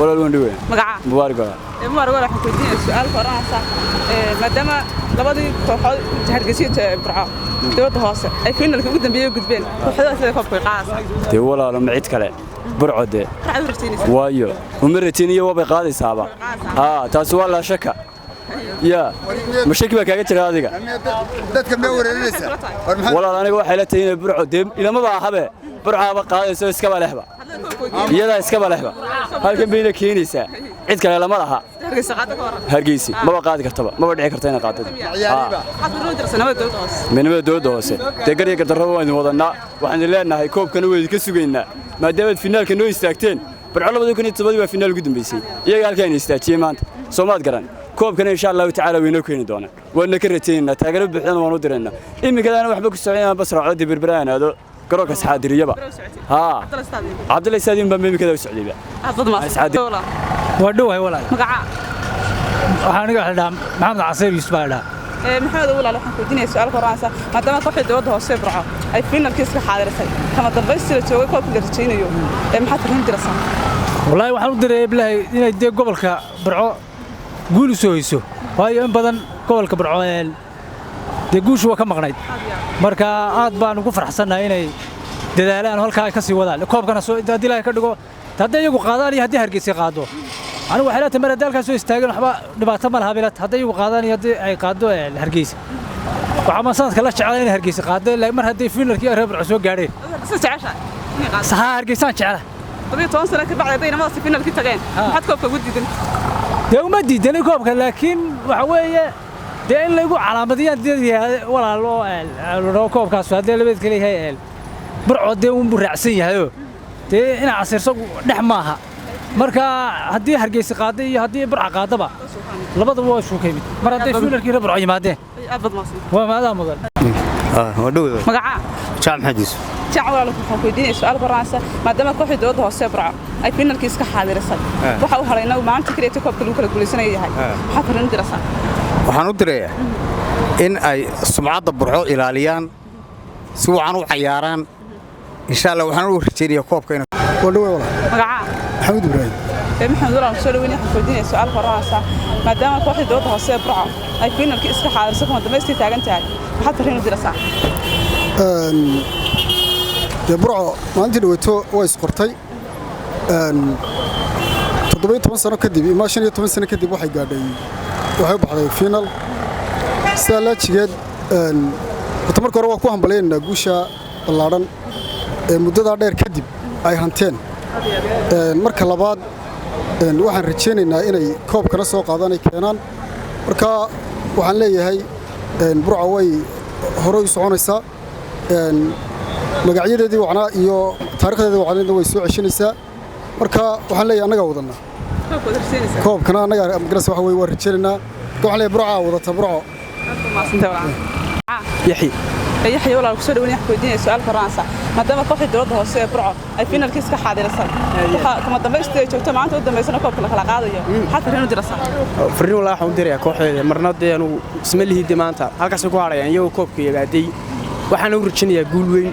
ولا الوندوي مقعة مبارك مبارك ولا حكوتين السؤال فرنسا مادام لبضي كوحد هرجسية برعا دود هاسة أي فين اللي قدام بيجود بين وحدة ثلاثة في قاص تي ولا لما عيد كله برعده رعد وايو ومرتيني وبقاضي صعبة تاسوا لا شك يا مشكلة كاجت هذيك dadka ma wareeraysa ولا أنا واحد لا تين برعده إلى ما بحبه برعا بقاضي سو إسكابا لحبة يلا إسكابا لحبة هالكم بينا كينيسا عيد كله لما لها هرجيسي ما بقاضي كرتبة ما بدي كرتين قاضي من دود هاسة تقدر كتروا إنه وضعنا وحنا لنا هاي كوب كانوا يكسبيننا ما دام فينال كانوا يستاكتين برعلا بدو كانوا يتبادلوا فينال قدام بيسي يا قال يستاكتين مانت سومات قرن كوب كان إن شاء الله تعالى وينوكين دونا ونكرتين تقرب بحنا ونودرنا إمي كذا أنا وحبك السعودية بس رعدي بربران هذا كروك أسحاد ريبا عبد الله السادين بمي كذا السعودية أسحاد ودوه ولا مقعة waxaan gaadhaa maxamed casiir isbaadha محمد أول على حكوتين السؤال فرنسا ما دام كوحد دود هاسة برعا أي فين الكيس كحاضرتي كما دبست لتوي كوب درتين يوم ما تفهم دراسة والله waxaan u diray bilahay inay dee gobolka Barco guul soo hayso waayo in badan gobolka Barco dee guushu waa ka maqnayd marka aad baan ugu faraxsanahay inay dadaalaan halka ay ka sii wadaan koobkana soo hadii la ka dhigo hadii iyagu qaadaan iyo hadii Hargeysa qaado anigu waxay la tamar dalkaas soo istaageen waxba dhibaato ma laha bilad hadii iyagu qaadaan iyo hadii ay qaado Hargeysa waxa ma sanadka la jecel in Hargeysa qaado mar hadii finalkii reer Barco soo gaadheen sax Hargeysa jecel طبيعي تواصل لك بعد بينما ما في finalkii tageen maxad koobka ugu diidan dee uma diidan koobka laakiin waxa weeye dee in lagu calaamadiyaan dee walaalo koobkaas hadii labaad kale yahay Barco dee uu raacsan yahay dee in casirso dhex maaha marka hadii Hargeysa qaaday iyo hadii Barco qaadaba labadaba waa isku kaymid mar hadii finalkii reer Barco yimaadeen aad maasan waa maada mudan ودوه مقعة جامع حديث جعوا لكم حكوتين السؤال فرنسا ما دام كوحد دود هاسة برعا أي فين الكيس كحاضرتي waxa uu hareynaa maanta kireeto koobka lagu kala guuleysanay yahay waxa farin dirasa waxaan u diray in ay sumcadda Barco ilaaliyaan si wacan u ciyaaraan insha Allah waxaan u rajaynayaa koobka inuu wadhow wala مقعة Maxamed Ibrahim محمد ولا soo dhaweynay xafladina su'aal Faransa maadaama kooxda dooda hoose Barco ay finalkii iska xaadirsan kuma dhameystii taagan tahay waxa farin dirasa Barco maanta dhawato way isqortay 17 sano kadib ima 15 sano kadib waxay gaadhay waxay baxday final salaajigeed marka hore waa ku hambalyeynaa guusha ballaaran ee muddada dheer kadib ay hanteen marka labaad waxaan rajaynaynaa inay koobkana soo qaadanay keenaan marka waxaan leeyahay Barco way hore u soconaysaa magacyadeedii wacnaa iyo taariikhdeedii wacnaa way soo ceshanaysaa marka waxaan leeyahay anaga wadana koobkana anaga magarasa waxa way rajaynaa waxaan leeyahay Barco wadata Barco يحيى ولا soo dhaweynay xafladina su'aal Faransa maadaama kooxda dowladda hoose ee Barco ay finalkii iska xaadirsan waxa kama dambeystay joogto maanta u dambeysana koobka la kala qaadayo waxa farin dirasa farin wala waxaan diray kooxdeeda marna anu isma lihidi maanta halkaas ku harayaan iyagu koobka yagaaday waxaan u rajaynayaa guul weyn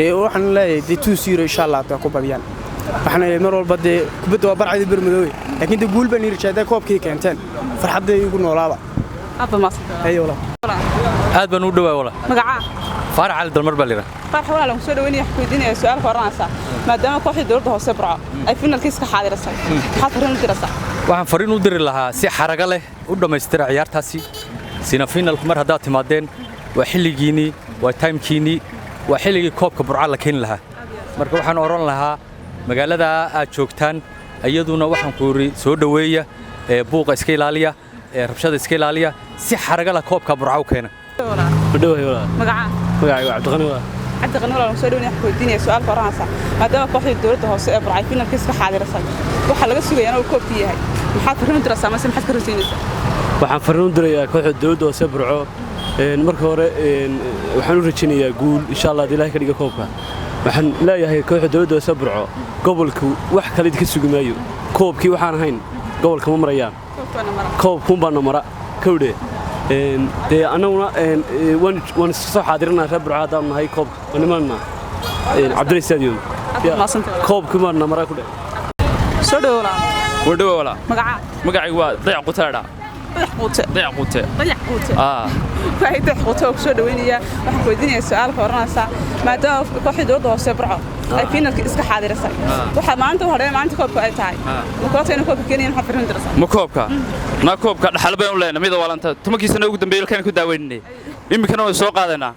ee waxaan leeyahay 2-0 insha Allah ku badiyaan waxaan mar walba kubadda waa barcada Bermudo laakiin guul baan rajayday koobkii keenteen farxadda igu noolaaba abba maas ayo aad baan u dhawaay wala magaca Farax Al Dalmar balira Farax wala soo dhaweynay xafladina su'aal Faransa maadaama kooxda dowladda hoose Barco ay finalkii iska xaadirsan waxa farin dirasa waxaan fariin u diri lahaa si xaraga leh u dhameystira ciyaartaasi sina finalku mar hadaa timaadeen waa xilligiini waa timekiini waa xilligii koobka Barco la keen lahaa marka waxaan oran lahaa magaalada aad joogtaan ayaduna waxaan ku ri soo dhaweeya buuqa iska ilaaliya rabshada iska ilaaliya si xaraga la koobka Barco keena ودوه ولا magaca عبد الغني ولا soo dhaweynay xafladina su'aal Faransa maadaama kooxda dowladda hoose ee Barco finalkii iska xaadirsan waxa laga sugayaa inuu koobkii yahay waxa farin dirasa ma maxad ka rajaynaysaa waxaan farin u dirayaa kooxda dowladda hoose Barco marka hore waxaan u rajaynayaa guul insha Allah Ilaahay ka dhiga koobka waxaan leeyahay kooxda dowladda hoose Barco gobolku wax kale ka sugmaayo koobkii waxaan ahayn gobolka ma marayaan koobkun baan mara kowde dee anaguna waan soo xaadirnaa reer Barco hadaan nahay koob nimanna Cabdul Stadium koobkii ma mara ku soo dhawaada ودوا ولا magaca magacay waa dayac qutaadha dayax quute dayac qute waxay dayax quute oo soo dhaweynaya waxaan ku weydiinayaa su'aal ka waranaysa maadaama kooxda dowladda hoose Burco ay finalka iska xaadirisay waxa maanta hore maanta koobka ay tahay koobka koobka Kenya waxa firin dirsan ma koobka na koobka dhaxal baan u leenahay mid walanta tumakiisana ugu dambeeyay kan ku daaweynay imikana way soo qaadanaa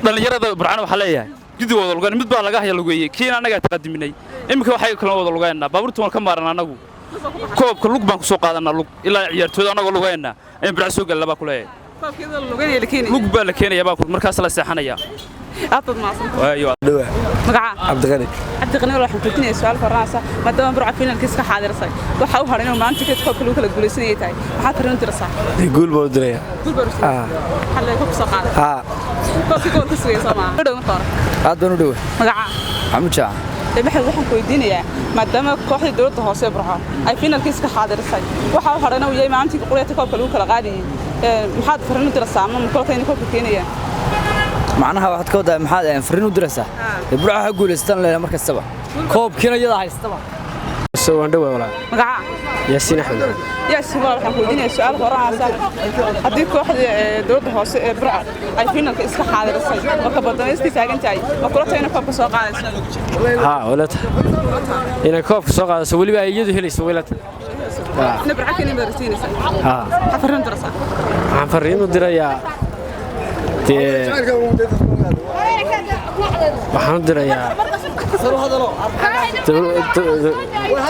dhalinyarada Burcana waxa leeyahay gidi wada lugan mid baa laga haya lugeeyay kiina anaga taqadiminay imika waxay kala wada lugaynaa baabuurtu waan ka maaran anagu koobka lug baan ku soo qaadanaa lug ilaa ciyaartooyda anaga lugaynaa ay Burco soo gal laba ku leeyahay koobkeeda luganay la keenay lug baa la keenaya baa markaas la seexanaya aad maasan waayo magaca Cabdiqani waxaan ku weydiinayaa su'aal ka waranaysa maadaama Burco finalka iska xaadirisay waxa uu haray inuu maanta koobka lagu kala guuleysanayay tahay waxa firin dirsan guul buu diraya hal ku soo qaaday koobka goolka sugay Soomaa dhow mar aad baan u dhow magaca Maxamed Jaa maxay waxaan ku weydiinayaa maadaama kooxda dowladda hoose Burco ay finalka iska xaadirisay waxa uu haray inuu yahay maanta quriyada koobka lagu kala qaadiyay maxaad firin dirsan ma koobka koobka Kenya macnaha waxaad ka wadaa maxaad fariin u diraysaa Burco ha guuleystaan leeyahay markastaba koobkiina iyada haystaba soo waan dhawa wala magaca Yaasiin Axmed Yaasiin waxaan ku weydiinayaa su'aal horanaysa haddii kooxda dowladda hoose ee Burco ay finalka iska xaadirisay oo ka badanaystii taagan tahay oo kula tahay koobka soo qaadayso walata inay koobka soo qaadayso waliba ay iyadu helayso walata Burco Kenya martiinaysa firin dirsan waxaan fariin u dirayaa waxaan dirayaa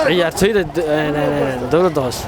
ciyaartooyda dowladda hoose